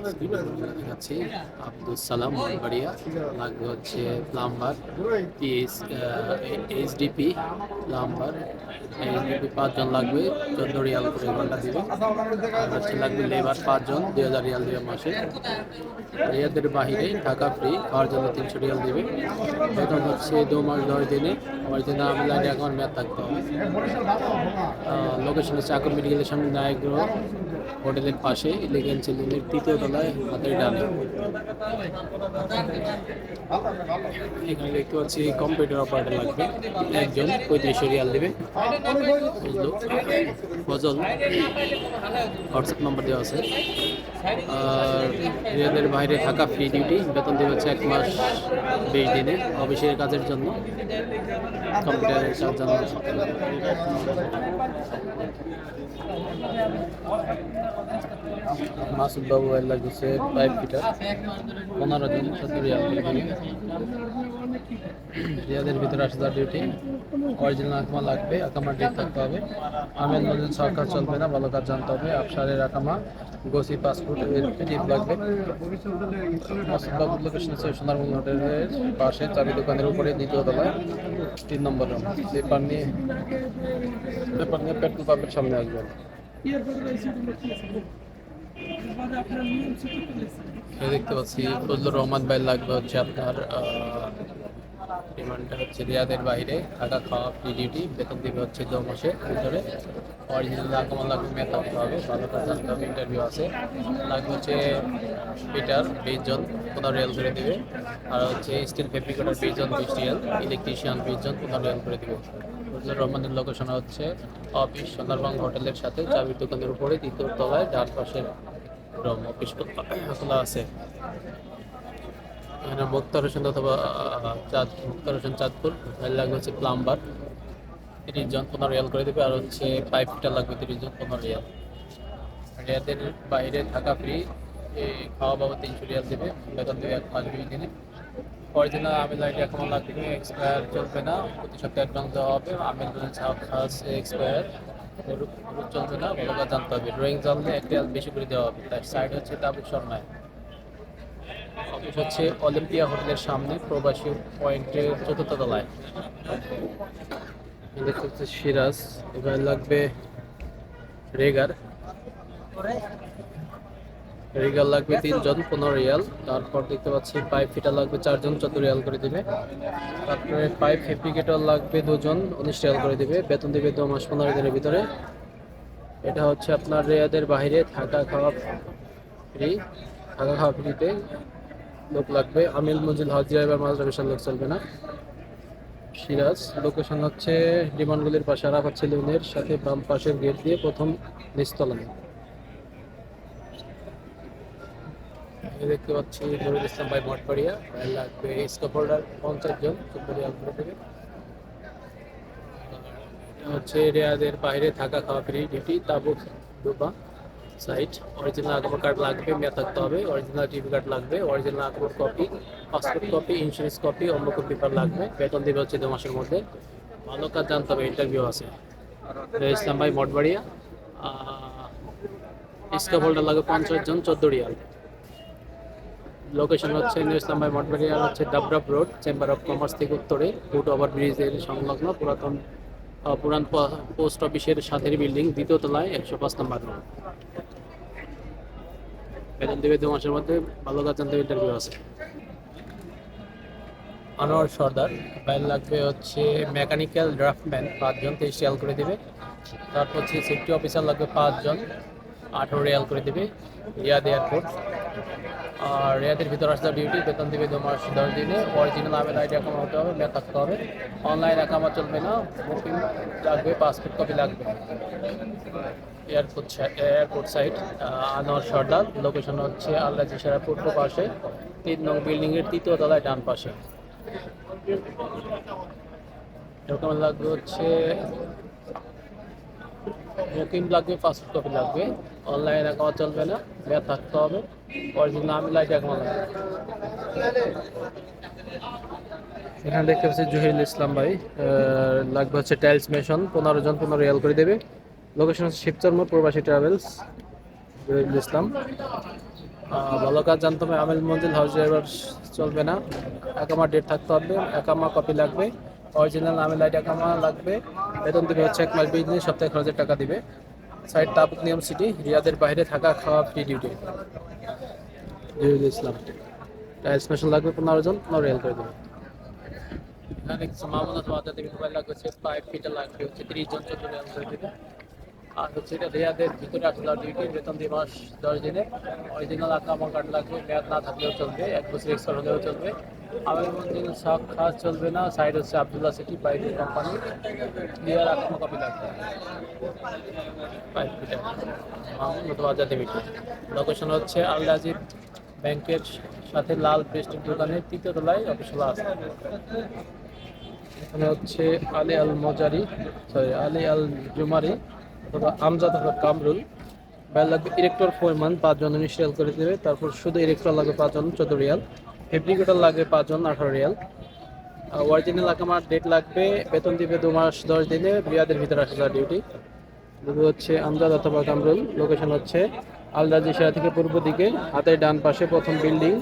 দেখাচ্ছি আব্দুল সালাম বাড়িয়া লাগবে হচ্ছে plumber PS HDP plumber HDP 5 জন লাগবে 14 রিয়াল করে ঘন্টা দিবে। আর হচ্ছে লাগবে লেবার 5 জন 2000 রিয়াল দিবে মাসে। রিয়াদের বাহিরে ঢাকা ফ্রি, খাওয়ার জন্য 300 রিয়াল দিবে। বেতন হচ্ছে 2 মাস 10 দিনে। অরিজিনাল অনলাইনে অ্যাকাউন্ট মেয়াদ থাকতে হবে। লোকেশন হচ্ছে আকর মেডিকেলের সামনে নায়গ্র হোটেলের পাশে ইলেগেন সেলুনের 3য় তলায় হাতের ডানে। এখানে দেখতে পাচ্ছি কম্পিউটার অপারেটর লাগবে 1 জন 3500 রিয়াল দেবে। বুঝলো ফজল হোয়াটসঅ্যাপ নাম্বার দেওয়া আছে। আর রিয়াদের বাইরে থাকা ফ্রি ডিউটি, বেতন দেবে হচ্ছে 1 মাস 20 দিনে অফিসের কাজের জন্য, কম্পিউটারের কাজ জানা। মাসুদ বাবু লাগছে পাইপ ফিটার 15 জন 70 রিয়াল। রিয়াদের ভিতরে 80,000 ডিউটি। অরিজিনাল আকামা লাগবে, আকামা ডেট থাকতে হবে। আমের মধ্যে সরকার চলবে না, ভালো কাজ জানতে হবে। আফসারের আকামা গোসি পাসপোর্ট পিডিএফ লাগবে। মাসুদ বাবুর লোকেশন হচ্ছে সোনারবন হোটেলের পাশে চাবি দোকানের উপরে 2য় তলায় 3 নম্বর রুম। পেপার নিয়ে পেট্রোল পাম্পের সামনে আসবেন। দেখতে পাচ্ছি ফজলুর রহমান ভাই লাগবে হচ্ছে আপনার ডিমান্ডটা হচ্ছে রিয়াদের বাইরে থাকা খাওয়া ফ্রি ডিউটি, বেতন দিবে হচ্ছে 2 মাসের ভিতরে। অরিজিনাল আকামা লাগবে, মেয়ে থাকতে হবে, ভালো কাজ জানতে হবে, ইন্টারভিউ আছে। লাগবে হচ্ছে ফিটার 20 জন 15 রিয়াল করে দেবে। আর হচ্ছে স্টিল ফেব্রিকেটার 20 জন 20 রিয়াল, ইলেকট্রিশিয়ান 20 জন 15 রিয়াল করে দেবে। ফজলুর রহমানের লোকেশন হচ্ছে অফিস সোনারবাং হোটেলের সাথে চাবির দোকানের উপরে 2য় তলায় ডান পাশের রুম। অফিস খোলা আছে। এখানে মুক্তার হোসেন অথবা মুক্তার হোসেন চাঁদপুর লাগবে হচ্ছে প্লাম্বার 30 জন 15 রিয়াল করে দেবে। আর হচ্ছে পাইপ ফিটার লাগবে 30 জন 15 রিয়াল। রিয়াদের বাইরে থাকা ফ্রি, খাওয়া বাবা 300 রিয়াল দেবে, বেতন দেবে 1 মাস 20 দিনে। অরিজিনাল আমিল আইডি এখনো লাগবে, এক্সপায়ার চলবে না, প্রতি সপ্তাহে অ্যাডভান্স দেওয়া হবে। আমিল খাস এক্সপায়ার চলবে না, ভালো কাজ জানতে হবে। ড্রয়িং জানলে 1 রিয়াল বেশি করে দেওয়া হবে। তার সাইড হচ্ছে তাবুক শর্মায়। অফিস হচ্ছে অলিম্পিয়া হোটেলের সামনে প্রবাসী পয়েন্টের 4র্থ তলায়। দেখতে হচ্ছে সিরাজ, এবার লাগবে রেগার লাগবে 3 জন 15 রিয়াল। তারপর দেখতে পাচ্ছি পাইপ ফিটার লাগবে 4 জন 14 রিয়াল করে দিবে। তারপরে পাইপ ফেব্রিকেটর লাগবে 2 জন 19 রিয়াল করে দিবে, বেতন দেবে 2 মাস 15 দিনের ভিতরে। এটা হচ্ছে আপনার রিয়াদের বাইরে থাকা খাওয়া ফ্রিতে লোক লাগবে। আমিল মজিল হজ ড্রাইভার মাজরা বিশাল লোক চলবে না। সিরাজ লোকেশন হচ্ছে ডিমান্ডগুলির পাশে আরাফাত সেলুনের সাথে বাম পাশের গেট দিয়ে প্রথম নিচতলায়। দেখতে পাচ্ছি নুরুল ইসলাম ভাই মঠবাড়িয়া লাগবে স্কোপ হোল্ডার 50 জন 14 রিয়াল করে দেবে। হচ্ছে রিয়াদের বাইরে থাকা খাওয়া free duty, Tabuk Duba site. Original আকামা কার্ড লাগবে, মেয়াদ থাকতে হবে। অরিজিনাল টিভি কার্ড লাগবে, অরিজিনাল আকামার copy, passport copy, insurance copy, অন্য পেপার লাগবে। বেতন দেবে হচ্ছে 2 মাসের মধ্যে, ভালো কাজ জানতে হবে, ইন্টারভিউ আছে। ইসলাম ভাই মঠবাড়িয়া স্কোপ হোল্ডার লাগবে 50 জন 14 রিয়াল। লোকেশন হচ্ছে ইসলাম ভাই মঠবাড়িয়া হচ্ছে ডাবরাব রোড, চেম্বার অফ কমার্স থেকে উত্তরে ফুট ওভার ব্রিজের সংলগ্ন পুরান পোস্ট অফিসের সাথের বিল্ডিং 2য় তলায় 105 নম্বর রুম। বেতন দেবে 2 মাসের মধ্যে, ভালো কাজ জানতে ইন্টারভিউ আছে। আনোয়ার সর্দার বাইরে লাগবে হচ্ছে মেকানিক্যাল ড্রাফটম্যান 5 জন 23 রিয়াল করে দেবে। তারপর হচ্ছে সেফটি অফিসার লাগবে 5 জন 18 রিয়াল করে দেবে। রিয়াদ এয়ারপোর্ট। আর রিয়াদের ভিতর আসতে ডিউটি, বেতন দেবে 2 মাস 10 দিনে। অরিজিনাল আমেল আইডি আকামা হতে হবে, মেয়াদ থাকতে হবে। অনলাইন আকামা চলবে না, বুকিং লাগবে, পাসপোর্ট কপি লাগবে। এয়ারপোর্ট সাইট আনোয়ার সর্দার লোকেশন হচ্ছে আল্লাহ জিসারা পূর্ব পাশে 3 নং বিল্ডিংয়ের 3য় তলায় ডান পাশে। ডকুমেন্ট লাগবে হচ্ছে বুকিং লাগবে, পাসপোর্ট কপি লাগবে। অনলাইন অ্যাকাউন্ট চলবে না, মেয়াদ থাকতে হবে। অরিজিনাল আমিল আইডি অ্যাকাউন্ট লাগবে। এখানে দেখতে পাচ্ছি জহিরুল ইসলাম ভাই লাগবে হচ্ছে টাইলস মেশন 15 জন 15 রিয়াল করে দেবে। লোকেশন হচ্ছে শিবচর মোড় প্রবাসী ট্রাভেলস জহিরুল ইসলাম। ভালো কাজ জানতে হবে। আমেল মঞ্জিল হাউস ড্রাইভার চলবে না, একামা ডেট থাকতে হবে, একামা কপি লাগবে, অরিজিনাল আমেল আইডি একামা লাগবে। বেতন দিবে হচ্ছে 1 মাস 20 দিন, সপ্তাহে 1,000 টাকা দিবে। সাইট তাবুক নিয়ম সিটি, রিয়াদের বাইরে থাকা খাওয়া ফ্রি ডিউটি। জহিরুল ইসলাম টায়ার স্পেশাল লাগবে 15 জন, 15 রিয়াল করে দেবে। এখানে কিছু মামুনাত ওয়াদা দেবে, মোবাইল লাগবে হচ্ছে 5 ফিটার লাগবে হচ্ছে 30 জন, 14 রিয়াল করে দেবে। আর হচ্ছে এটা রিয়াদের ভিতরে 8,000 ডিউটি, বেতন 2 মাস 10 দিনে। অরিজিনাল আকামা কার্ড লাগবে, মেয়াদ না থাকলেও চলবে, 1 বছর এক্সট্রা হলেও চলবে। আমের মঞ্জিল শাখ খাস চলবে না, সাইড হচ্ছে Abdullah city private company. Clear আকামা কপি লাগবে 5 ফিটার মামুনাত ওয়াদা দেবে। লোকেশন হচ্ছে আল রাজীব ব্যাংকের সাথে লাল পেস্টের দোকানের 3য় তলায় অফিস খোলা আছে। এখানে হচ্ছে আলী আল মজারি, আলী আল জুমারি অথবা আমজাদ অথবা কামরুল। বাইর লাগবে ইরেক্টর ফোরমান 5 জন 19 রিয়াল করে দেবে। তারপর শুধু ইরেক্টর লাগবে 5 জন 14 রিয়াল। ফেব্রিকেটর লাগবে 5 জন 18 রিয়াল। অরিজিনাল আকামার ডেট লাগবে, বেতন দিবে 2 মাস 10 দিনে, রিয়াদের ভিতরে 8,000 ডিউটি। হচ্ছে আমজাদ অথবা কামরুল। লোকেশন হচ্ছে আল রাজিশা থেকে পূর্ব দিকে, হাতের ডান পাশে প্রথম বিল্ডিং,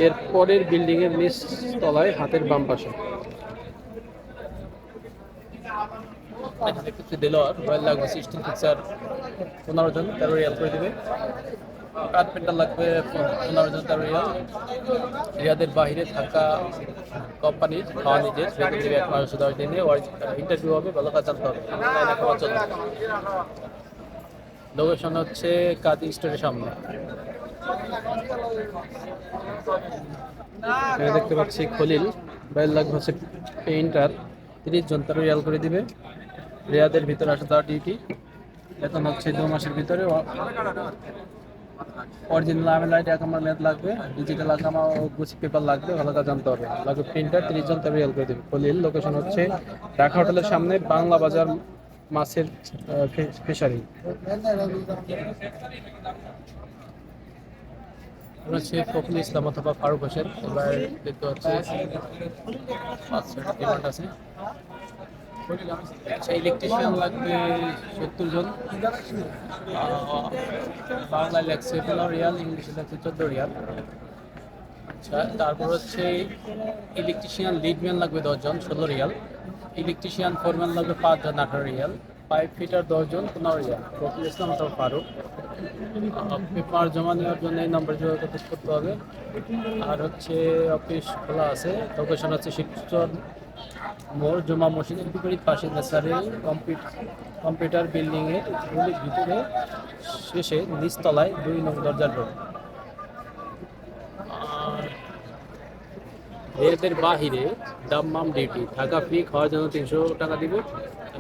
এর পরের বিল্ডিং এর নিচ তলায় হাতের বাম পাশে। কিছু দেলোয়ার মোবাইল লাগবে 16 পিক্সার 15 জন 13 রিয়াল করে দেবে। কার্পেন্টার লাগবে 15 জন 13 রিয়াল। রিয়াদের বাইরে থাকা কোম্পানির খাওয়া নিজের, বেতন দেবে 1 মাস 10 দিনে। ইন্টারভিউ হবে, ভালো কাজ জানতে হবে। লোকেশন হচ্ছে কাজী স্টোরের সামনে। এখানে দেখতে পাচ্ছি খলিল, বাইর লাগবে হচ্ছে পেইন্টার 30 জন 13 রিয়াল করে দিবে। রিয়াদের ভিতরে 8,000 ডিউটি, বেতন হচ্ছে 2 মাসের ভিতরে। অরিজিনাল আমেল আইডি আকামার মেয়াদ লাগবে, ডিজিটাল আকামা ও গুছি পেপার লাগবে, ভালো কাজ জানতে হবে। লাগবে প্রিন্টার 30 জন 13 রিয়াল করে দেবে। খলিল লোকেশন হচ্ছে ঢাকা হোটেলের সামনে বাংলা বাজার মাছের ফিশারি। হচ্ছে ফখরুল ইসলাম অথবা ফারুক হোসেন। এবার দেখতে হচ্ছে 5-6টা ডিমান্ড আছে। আচ্ছা, ইলেকট্রিশিয়ান লাগবে 70 জন। বাংলায় লাগছে 15 রিয়াল, ইংলিশে লাগছে 14 রিয়াল। আচ্ছা, তারপর হচ্ছে ইলেকট্রিশিয়ান লিডম্যান লাগবে 10 জন 16 রিয়াল। ইলেকট্রিশিয়ান ফোরম্যান লাগবে 5 জন 18 রিয়াল। 5 ফিটার 10 জন 15 রিয়াল। ফখরুল ইসলাম অথবা ফারুক। পেপার জমা নেওয়ার জন্য এই নম্বরে যোগাযোগ করতে হবে। আর হচ্ছে অফিস খোলা আছে, লোকেশন হচ্ছে শিবচর মোড়, জমা মসজিদের বিপরীত পাশে নেসারি কম্পিউটার বিল্ডিং এর ভিতরে শেষে নিচতলায় 2 নং দরজার ডোর। আর এদের বাহিরে দাম্মাম ডিউটি, থাকা ফ্রি, খাওয়ার জন্য 300 টাকা দিবে,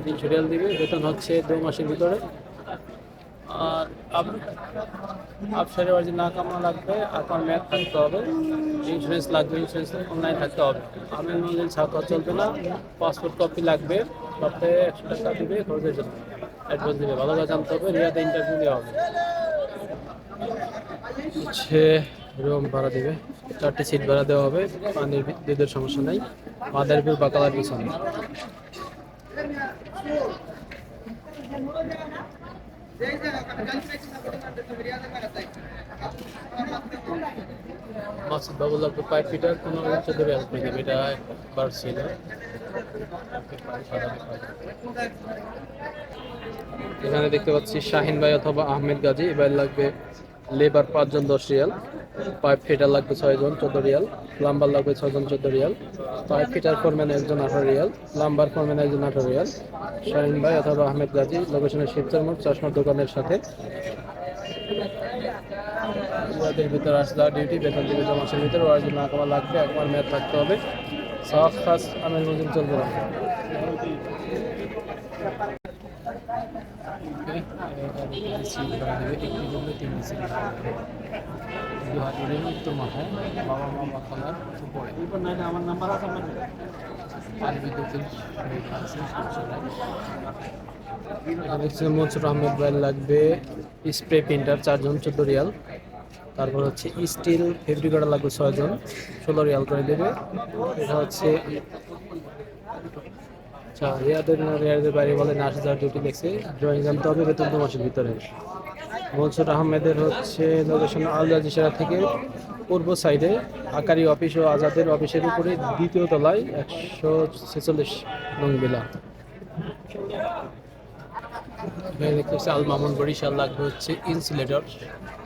300 রিয়াল দিবে। বেতন হচ্ছে 2 মাসের ভিতরে। আর আফসারের বাড়ি না কামা লাগবে, আকার মেয়াদ থাকতে হবে, ইন্স্যুরেন্স লাগবে, ইন্স্যুরেন্স অনলাইন থাকতে হবে। আমের মঞ্জিল ছাড়া চলবে না, পাসপোর্ট কপি লাগবে, সপ্তাহে 100 টাকা দিবে খরচের জন্য, অ্যাডভান্স দিবে, ভালো করে জানতে হবে। রিয়াতে ইন্টারভিউ দেওয়া হবে। হচ্ছে রুম ভাড়া দিবে, 4টি সিট ভাড়া দেওয়া হবে, পানির দুধের সমস্যা নেই, মাদারীপুর বাকালার পিছনে। মাসুদ বাবু লাগবে 5 ফিটার 15-14 রিয়াল করে দেবে। এটা একবার ছিল। এখানে দেখতে পাচ্ছি শাহিন ভাই অথবা আহমেদ গাজী। এবার লাগবে লেবার 5 জন 10 রিয়াল। 5 ফিটার লাগবে 6 জন 14 রিয়াল। প্লাম্বার লাগবে 6 জন 14 রিয়াল। 5 ফিটার ফোরম্যান 1 জন 18 রিয়াল। প্লাম্বার ফোরম্যান 1 জন 18 রিয়াল। শাহিন ভাই অথবা আহমেদ গাজী, লোকেশনের শিবচর মোড় চশমার দোকানের সাথে। ভিতরে 8,000 ডিউটি, বেতন দিবে 2 মাসের ভিতরে। অরিজিনাল আকামা লাগবে, একবার মেয়াদ থাকতে হবে। সাফ খাস আমের মজুর চলবে না। উত্তর মাথায় বাবা মা মাথার উপরে আমার নাম্বার আছে। মনসুর আহমেদ ভাই লাগবে স্প্রে প্রিন্টার 4 জন 14 রিয়াল। তারপর হচ্ছে স্টিল ফেব্রিকেটর লাগবে 6 জন 16 রিয়াল করে দেবে। এটা হচ্ছে আচ্ছা, রিয়াদের বাইরে বলে 80,000 ডিউটি দেখছে, ড্রয়িং জানতে হবে, বেতন 2 মাসের ভিতরে। মনসুর আহমেদের হচ্ছে লোকেশন আল জাজিরা থেকে পূর্ব সাইডে আকারি অফিস ও আজাদের অফিসের উপরে দ্বিতীয় তলায় 146 নং বিলা। এখানে দেখতে পাচ্ছি আল মামুন বরিশাল লাগবে হচ্ছে ইনসুলেটর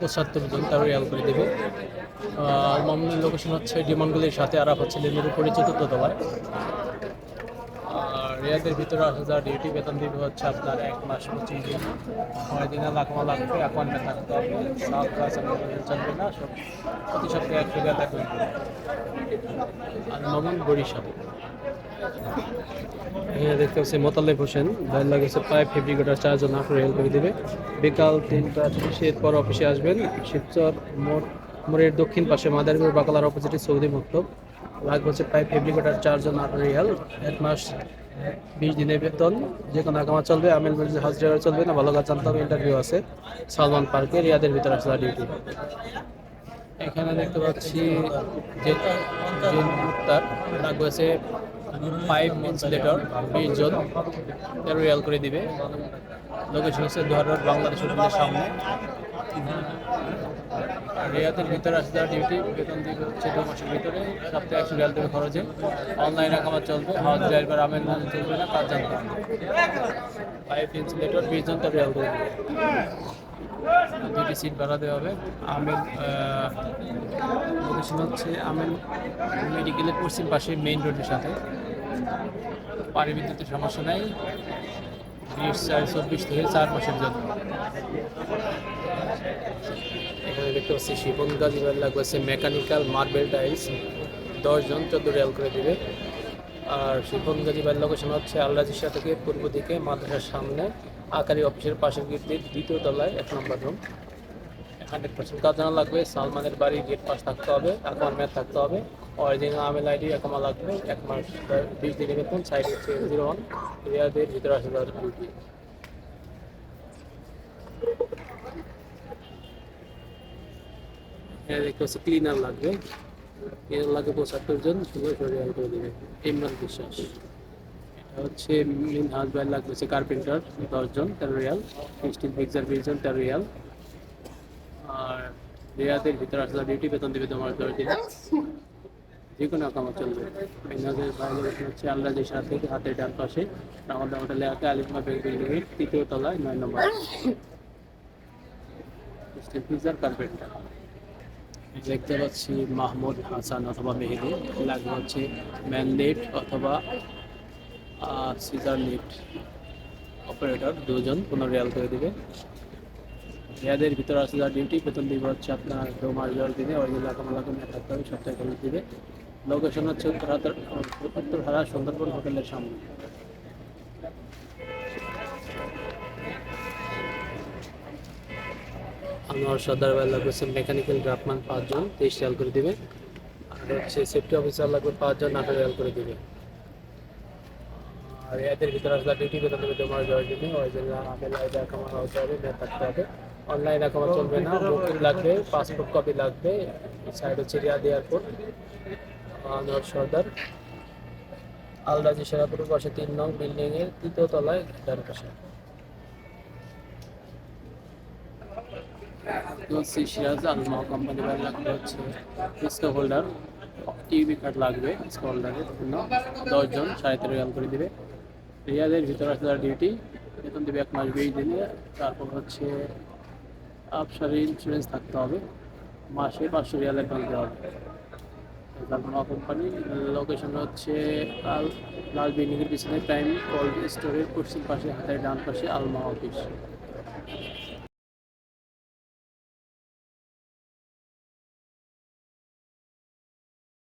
75 জন, তার রিয়াল করে দেবে। আল মামুনের লোকেশন হচ্ছে ডিমান্ডগুলির সাথে, আর হচ্ছে লেনের উপরে 4th তলায়। আর রিয়াদের ভিতরে 8,000 ডিউটি, বেতন দিবে হচ্ছে আপনার 1 মাস 25 দিন। 9 দিনে লাখমা লাগবে, অ্যাপয়েন্টমেন্ট থাকতে হবে, সাত ক্লাস চলবে না, সব প্রতি সপ্তাহে 100 টাকা থাকবে। আল মামুন বরিশাল। এখানে দেখতে পাচ্ছি মোতালেব হোসেন, ভাইয়ের লাগেছে পাইপ ফেব্রিকেটার 4 জন, 8 রিয়াল করে দিবে। বিকাল 3টা 30 পর অফিসে আসবেন। শিবচর মোড়ের দক্ষিণ পাশে মাদারীপুর বাকালার অপোজিটে সৌদি মক্তব। লাগবে হচ্ছে পাইপ ফেব্রিকেটার 4 জন, 8 রিয়াল, 1 মাস 20 দিনের বেতন। যে কোনো আকামা চলবে, আমিল মির্জা হাউস ড্রাইভার চলবে না, ভালো কাজ জানতে হবে। ইন্টারভিউ আছে সালমান পার্কে, রিয়াদের ভিতরে আসলে ডিউটি। এখানে দেখতে পাচ্ছি যে তার লাগবে হচ্ছে 5 ইনসুলেটর 20 জন, 13 রিয়াল করে দিবে। লোকেশন হচ্ছে ধরার বাংলাদেশ হোটেলের সামনে। রিয়াদের ভিতরে আসলে ডিউটি, বেতন দিবে হচ্ছে 2 মাসের ভিতরে, সপ্তাহে 100 রিয়াল দেবে খরচে। অনলাইনে কামার চলবে, হাউস ড্রাইভার আমের মানে চলবে না, কাজ জানতে হবে। 5 ইনসুলেটর 20 জন, 13 রিয়াল করে দিবে। 2টি সিট ভাড়া দেওয়া হবে। আমের লোকেশন হচ্ছে আমের মেডিকেলের পশ্চিম পাশে, মেইন রোডের সাথে। পানি বিদ্যুতের সমস্যা নাই। 20/4/24 থেকে 4 মাসের জন্য। এখানে দেখতে পাচ্ছি শিপন গাজী ভাইয়ের লাগবে হচ্ছে মেকানিক্যাল মার্বেল টাইলস 10 জন, 14 রিয়াল করে দিবে। আর শিপন গাজী ভাইয়ের লোকেশন হচ্ছে আল রাজিশা থেকে পূর্ব দিকে মাদ্রাসার সামনে আকারি অফিসের পাশের গেটের 2য় তলায় 1 নম্বর রুম। 100% কাজ জানা লাগবে। সালমানের বাড়ি গেট পাস থাকতে হবে, অ্যাকাউন্ট ম্যাথ থাকতে হবে, অরিজিনাল আমেল আইডি একামা লাগবে। 1 মাস 20 দিনের বেতন। সাইড হচ্ছে 01 রিয়াদের ভিতরে 80,000 ডিউটি। দেখতে হচ্ছে ক্লিনার লাগবে, ক্লিনার লাগবে 75 জন, 16 রিয়াল করে দেবে। ইমরান বিশ্বাস। এটা হচ্ছে মিনহাজ ভাই লাগবে হচ্ছে কার্পেন্টার 10 জন, 13 রিয়াল। স্টিল ফিক্সার 20 জন, 13 রিয়াল। আর রিয়াদের ভিতরে আসলে ডিউটি, বেতন দিবে তোমার 10 দিন। যে কোনো কামা চলবে। মিনহাজের বাইরে হচ্ছে আল্লাহ জিশা থেকে হাতের ডান পাশে আমাদের হোটেলে আছে আলিফা ব্যাংক বিল্ডিংয়ের 3য় তলায় 9 নম্বর। Still fixer carpenter. দেখতে পাচ্ছি মাহমুদ হাসান অথবা মেহেদি, লাগবে হচ্ছে ম্যান লিফট অথবা সিজার লিফট অপারেটর 2 জন, 15 রিয়াল করে দিবে। রিয়াদের ভিতরে আসলে ডিউটি, বেতন দিবে হচ্ছে আপনার 2 মাস 10 দিনে। অরিজিনাল কামালা করে থাকতে হবে, সপ্তাহে করে দিবে। লোকেশন হচ্ছে উত্তরহারা সুন্দরবন হোটেলের সামনে। আনোয়ার সর্দার ভাই লাগবে হচ্ছে মেকানিক্যাল ড্রাফটম্যান 5 জন, 23 রিয়াল করে দিবে। আর হচ্ছে সেফটি অফিসার লাগবে 5 জন, 18 রিয়াল করে দিবে। আর এদের ভিতরে আসলে ডিউটি, বেতন দেবে তোমার 10 দিনে। অরিজিনাল আমেল আইডি একামা হতে হবে, ম্যাথ থাকতে হবে, অনলাইন একামা চলবে না, বুকিং লাগবে, পাসপোর্ট কপি লাগবে। সাইড হচ্ছে রিয়াদ এয়ারপোর্ট। আনোয়ার সর্দার আল রাজি সেরাপুর পাশে 3 নং বিল্ডিংয়ের 3য় তলায় ডান পাশে। সিরাজ আলমা কোম্পানি ব্যাগ লাগবে হচ্ছে স্কো হোল্ডার, টিভি কার্ড লাগবে স্কো হোল্ডারের জন্য। 10 জন, 13.5 রিয়াল করে দিবে। রিয়াদের ভিতরে আসলে ডিউটি, বেতন দেবে 1 মাস 20 দিনে। তারপর হচ্ছে আফসারি ইন্স্যুরেন্স থাকতে হবে, মাসে 500 রিয়াল অ্যাকাউন্ট দেওয়া হবে। আলমা কোম্পানি লোকেশন হচ্ছে লাল বিল্ডিংয়ের পিছনে প্রাইম কোল্ড স্টোরের পশ্চিম পাশে হাতের ডান পাশে আলমা অফিস।